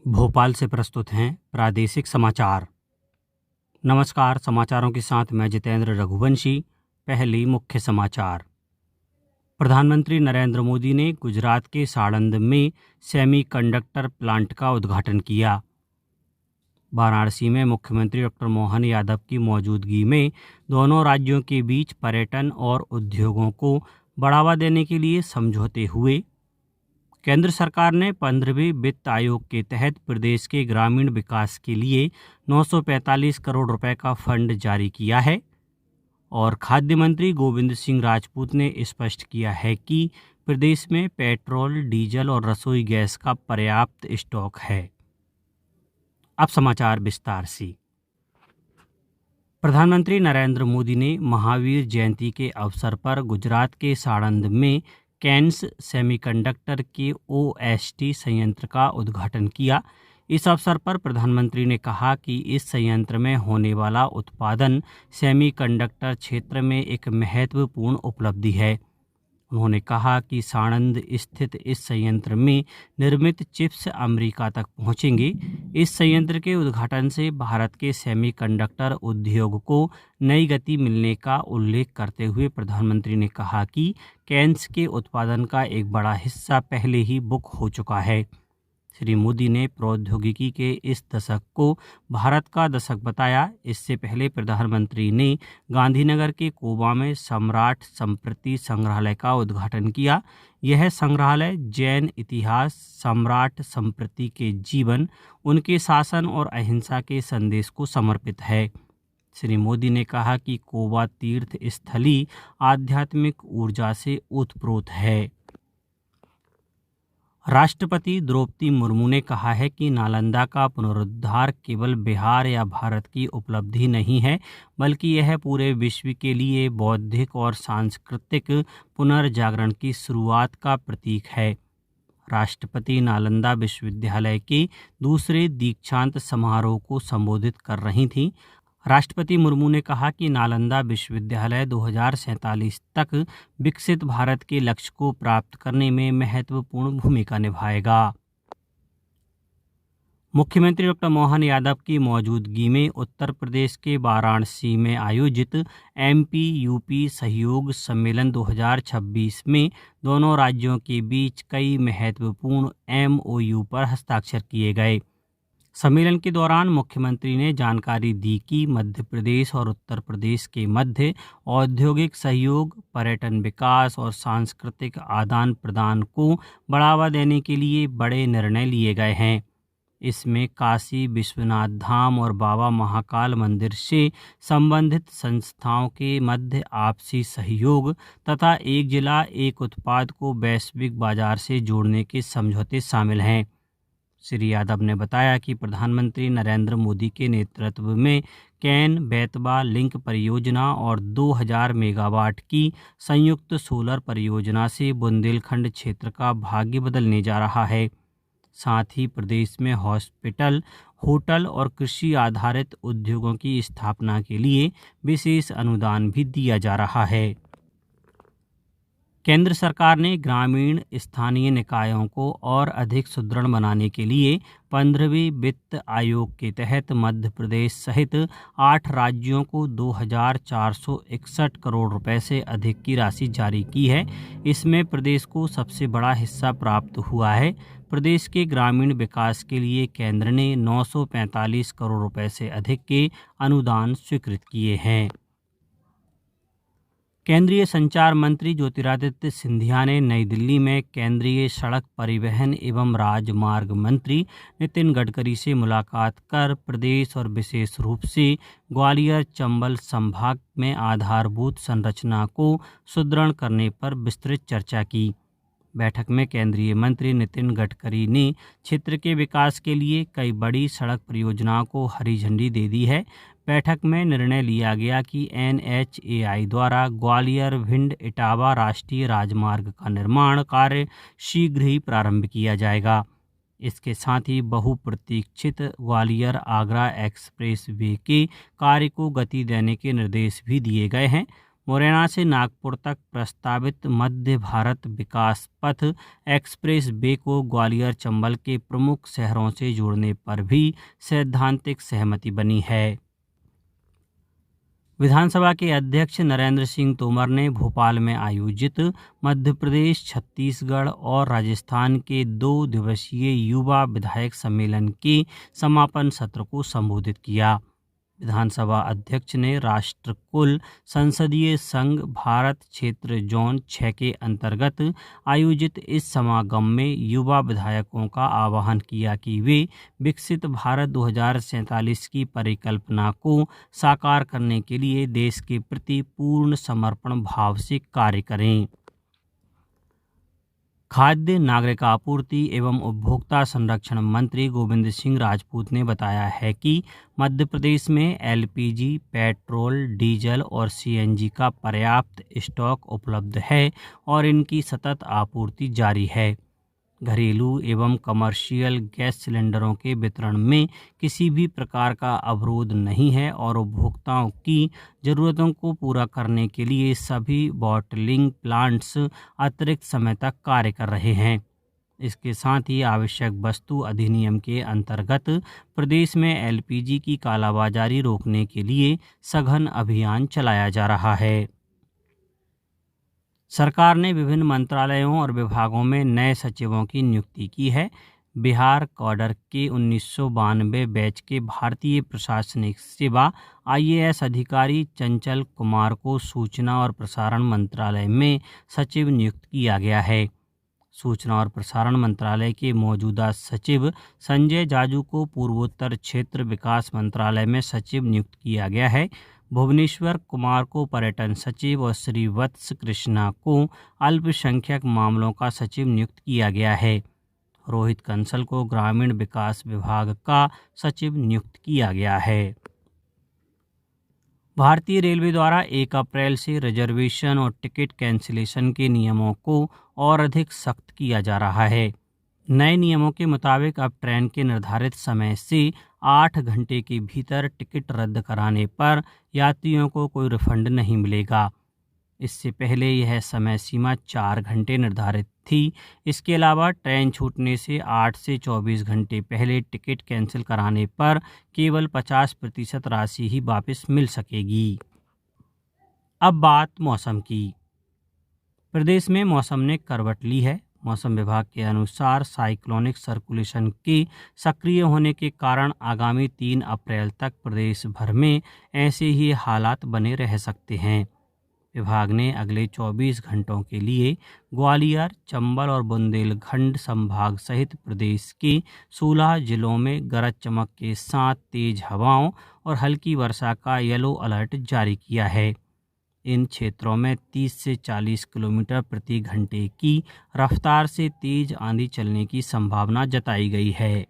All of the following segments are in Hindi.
भोपाल से प्रस्तुत हैं प्रादेशिक समाचार। नमस्कार, समाचारों के साथ मैं जितेंद्र रघुवंशी। पहली मुख्य समाचार। प्रधानमंत्री नरेंद्र मोदी ने गुजरात के साणंद में सेमीकंडक्टर प्लांट का उद्घाटन किया। वाराणसी में मुख्यमंत्री डॉक्टर मोहन यादव की मौजूदगी में दोनों राज्यों के बीच पर्यटन और उद्योगों को बढ़ावा देने के लिए समझौते हुए। केंद्र सरकार ने 15वें वित्त आयोग के तहत प्रदेश के ग्रामीण विकास के लिए 945 करोड़ रुपए का फंड जारी किया है। और खाद्य मंत्री गोविंद सिंह राजपूत ने स्पष्ट किया है कि प्रदेश में पेट्रोल, डीजल और रसोई गैस का पर्याप्त स्टॉक है। अब समाचार विस्तार से। प्रधानमंत्री नरेंद्र मोदी ने महावीर जयंती के अवसर पर गुजरात के साणंद में कैन्स सेमीकंडक्टर के ओएसटी संयंत्र का उद्घाटन किया। इस अवसर पर प्रधानमंत्री ने कहा कि इस संयंत्र में होने वाला उत्पादन सेमीकंडक्टर क्षेत्र में एक महत्वपूर्ण उपलब्धि है। उन्होंने कहा कि साणंद स्थित इस संयंत्र में निर्मित चिप्स अमेरिका तक पहुंचेंगे। इस संयंत्र के उद्घाटन से भारत के सेमीकंडक्टर उद्योग को नई गति मिलने का उल्लेख करते हुए प्रधानमंत्री ने कहा कि कैन्स के उत्पादन का एक बड़ा हिस्सा पहले ही बुक हो चुका है। श्री मोदी ने प्रौद्योगिकी के इस दशक को भारत का दशक बताया। इससे पहले प्रधानमंत्री ने गांधीनगर के कोबा में सम्राट संस्कृति संग्रहालय का उद्घाटन किया। यह संग्रहालय जैन इतिहास, सम्राट संस्कृति के जीवन, उनके शासन और अहिंसा के संदेश को समर्पित है। श्री मोदी ने कहा कि कोबा तीर्थ स्थली आध्यात्मिक ऊर्जा से ओतप्रोत है। राष्ट्रपति द्रौपदी मुर्मू ने कहा है कि नालंदा का पुनरुद्धार केवल बिहार या भारत की उपलब्धि नहीं है, बल्कि यह पूरे विश्व के लिए बौद्धिक और सांस्कृतिक पुनर्जागरण की शुरुआत का प्रतीक है। राष्ट्रपति नालंदा विश्वविद्यालय के दूसरे दीक्षांत समारोह को संबोधित कर रही थीं। राष्ट्रपति मुर्मू ने कहा कि नालंदा विश्वविद्यालय 2047 तक विकसित भारत के लक्ष्य को प्राप्त करने में महत्वपूर्ण भूमिका निभाएगा। मुख्यमंत्री डॉक्टर मोहन यादव की मौजूदगी में उत्तर प्रदेश के वाराणसी में आयोजित MP-UP सहयोग सम्मेलन 2026 में दोनों राज्यों के बीच कई महत्वपूर्ण MOU पर हस्ताक्षर किए गए। सम्मेलन के दौरान मुख्यमंत्री ने जानकारी दी कि मध्य प्रदेश और उत्तर प्रदेश के मध्य औद्योगिक सहयोग, पर्यटन विकास और सांस्कृतिक आदान प्रदान को बढ़ावा देने के लिए बड़े निर्णय लिए गए हैं। इसमें काशी विश्वनाथ धाम और बाबा महाकाल मंदिर से संबंधित संस्थाओं के मध्य आपसी सहयोग तथा एक जिला एक उत्पाद को वैश्विक बाजार से जोड़ने के समझौते शामिल हैं। श्री यादव ने बताया कि प्रधानमंत्री नरेंद्र मोदी के नेतृत्व में कैन बेतवा लिंक परियोजना और 2000 मेगावाट की संयुक्त सोलर परियोजना से बुंदेलखंड क्षेत्र का भाग्य बदलने जा रहा है। साथ ही प्रदेश में हॉस्पिटल, होटल और कृषि आधारित उद्योगों की स्थापना के लिए विशेष अनुदान भी दिया जा रहा है। केंद्र सरकार ने ग्रामीण स्थानीय निकायों को और अधिक सुदृढ़ बनाने के लिए 15वें वित्त आयोग के तहत मध्य प्रदेश सहित 8 राज्यों को 2461 करोड़ रुपए से अधिक की राशि जारी की है। इसमें प्रदेश को सबसे बड़ा हिस्सा प्राप्त हुआ है। प्रदेश के ग्रामीण विकास के लिए केंद्र ने 945 करोड़ रुपए से अधिक के अनुदान स्वीकृत किए हैं। केंद्रीय संचार मंत्री ज्योतिरादित्य सिंधिया ने नई दिल्ली में केंद्रीय सड़क परिवहन एवं राजमार्ग मंत्री नितिन गडकरी से मुलाकात कर प्रदेश और विशेष रूप से ग्वालियर चंबल संभाग में आधारभूत संरचना को सुदृढ़ करने पर विस्तृत चर्चा की। बैठक में केंद्रीय मंत्री नितिन गडकरी ने क्षेत्र के विकास के लिए कई बड़ी सड़क परियोजनाओं को हरी झंडी दे दी है। बैठक में निर्णय लिया गया कि NHAI द्वारा ग्वालियर भिंड इटावा राष्ट्रीय राजमार्ग का निर्माण कार्य शीघ्र ही प्रारंभ किया जाएगा। इसके साथ ही बहुप्रतीक्षित ग्वालियर आगरा एक्सप्रेस वे के कार्य को गति देने के निर्देश भी दिए गए हैं। मुरैना से नागपुर तक प्रस्तावित मध्य भारत विकास पथ एक्सप्रेस वे को ग्वालियर चंबल के प्रमुख शहरों से जोड़ने पर भी सैद्धांतिक सहमति बनी है। विधानसभा के अध्यक्ष नरेंद्र सिंह तोमर ने भोपाल में आयोजित मध्य प्रदेश, छत्तीसगढ़ और राजस्थान के 2 दिवसीय युवा विधायक सम्मेलन के समापन सत्र को संबोधित किया। विधानसभा अध्यक्ष ने राष्ट्रकुल संसदीय संघ भारत क्षेत्र जोन 6 के अंतर्गत आयोजित इस समागम में युवा विधायकों का आह्वान किया कि वे विकसित भारत 2047 की परिकल्पना को साकार करने के लिए देश के प्रति पूर्ण समर्पण भाव से कार्य करें। खाद्य, नागरिक आपूर्ति एवं उपभोक्ता संरक्षण मंत्री गोविंद सिंह राजपूत ने बताया है कि मध्य प्रदेश में एलपीजी, पेट्रोल, डीजल और सीएनजी का पर्याप्त स्टॉक उपलब्ध है और इनकी सतत आपूर्ति जारी है। घरेलू एवं कमर्शियल गैस सिलेंडरों के वितरण में किसी भी प्रकार का अवरोध नहीं है और उपभोक्ताओं की ज़रूरतों को पूरा करने के लिए सभी बॉटलिंग प्लांट्स अतिरिक्त समय तक कार्य कर रहे हैं। इसके साथ ही आवश्यक वस्तु अधिनियम के अंतर्गत प्रदेश में एलपीजी की कालाबाजारी रोकने के लिए सघन अभियान चलाया जा रहा है। सरकार ने विभिन्न मंत्रालयों और विभागों में नए सचिवों की नियुक्ति की है। बिहार कैडर के 1992 बैच के भारतीय प्रशासनिक सेवा आईएएस अधिकारी चंचल कुमार को सूचना और प्रसारण मंत्रालय में सचिव नियुक्त किया गया है। सूचना और प्रसारण मंत्रालय के मौजूदा सचिव संजय जाजू को पूर्वोत्तर क्षेत्र विकास मंत्रालय में सचिव नियुक्त किया गया है। भुवनेश्वर कुमार को पर्यटन सचिव और श्रीवत्स कृष्णा को अल्पसंख्यक मामलों का सचिव नियुक्त किया गया है। रोहित कंसल को ग्रामीण विकास विभाग का सचिव नियुक्त किया गया है। भारतीय रेलवे द्वारा 1 अप्रैल से रिजर्वेशन और टिकट कैंसिलेशन के नियमों को और अधिक सख्त किया जा रहा है। नए नियमों के मुताबिक अब ट्रेन के निर्धारित समय से 8 घंटे के भीतर टिकट रद्द कराने पर यात्रियों को कोई रिफंड नहीं मिलेगा। इससे पहले यह समय सीमा 4 घंटे निर्धारित थी। इसके अलावा ट्रेन छूटने से 8 से 24 घंटे पहले टिकट कैंसिल कराने पर केवल 50% राशि ही वापस मिल सकेगी। अब बात मौसम की। प्रदेश में मौसम ने करवट ली है। मौसम विभाग के अनुसार साइक्लोनिक सर्कुलेशन के सक्रिय होने के कारण आगामी 3 अप्रैल तक प्रदेश भर में ऐसे ही हालात बने रह सकते हैं। विभाग ने अगले 24 घंटों के लिए ग्वालियर, चंबल और बुंदेलखंड संभाग सहित प्रदेश के 16 जिलों में गरज चमक के साथ तेज हवाओं और हल्की वर्षा का येलो अलर्ट जारी किया है। इन क्षेत्रों में 30 से 40 किलोमीटर प्रति घंटे की रफ्तार से तेज आंधी चलने की संभावना जताई गई है।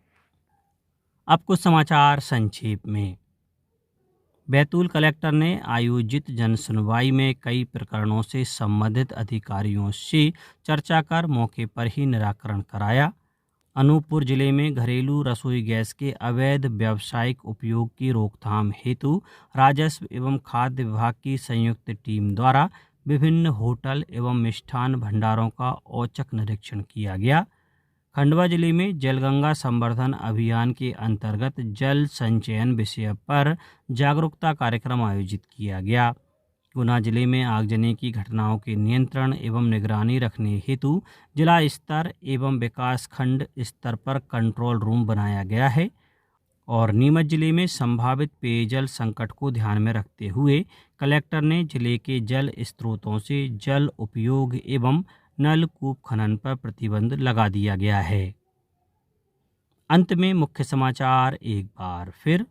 अब कुछ समाचार संक्षेप में। बैतूल कलेक्टर ने आयोजित जनसुनवाई में कई प्रकरणों से संबंधित अधिकारियों से चर्चा कर मौके पर ही निराकरण कराया। अनूपपुर जिले में घरेलू रसोई गैस के अवैध व्यावसायिक उपयोग की रोकथाम हेतु राजस्व एवं खाद्य विभाग की संयुक्त टीम द्वारा विभिन्न होटल एवं मिष्ठान भंडारों का औचक निरीक्षण किया गया। खंडवा जिले में जलगंगा संवर्धन अभियान के अंतर्गत जल संचयन विषय पर जागरूकता कार्यक्रम आयोजित किया गया। गुना जिले में आगजनी की घटनाओं के नियंत्रण एवं निगरानी रखने हेतु जिला स्तर एवं विकास खंड स्तर पर कंट्रोल रूम बनाया गया है। और नीमच जिले में संभावित पेयजल संकट को ध्यान में रखते हुए कलेक्टर ने जिले के जल स्रोतों से जल उपयोग एवं नलकूप खनन पर प्रतिबंध लगा दिया गया है। अंत में मुख्य समाचार एक बार फिर।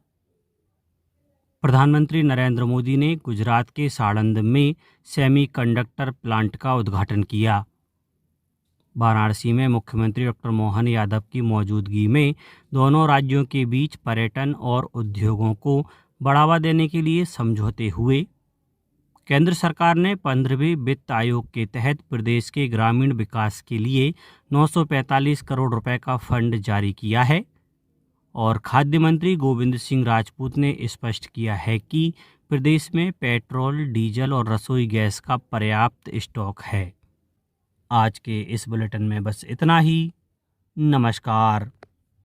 प्रधानमंत्री नरेंद्र मोदी ने गुजरात के साणंद में सेमीकंडक्टर प्लांट का उद्घाटन किया। वाराणसी में मुख्यमंत्री डॉक्टर मोहन यादव की मौजूदगी में दोनों राज्यों के बीच पर्यटन और उद्योगों को बढ़ावा देने के लिए समझौते हुए। केंद्र सरकार ने 15वें वित्त आयोग के तहत प्रदेश के ग्रामीण विकास के लिए 945 करोड़ रुपए का फंड जारी किया है। और खाद्य मंत्री गोविंद सिंह राजपूत ने स्पष्ट किया है कि प्रदेश में पेट्रोल, डीजल और रसोई गैस का पर्याप्त स्टॉक है। आज के इस बुलेटिन में बस इतना ही। नमस्कार।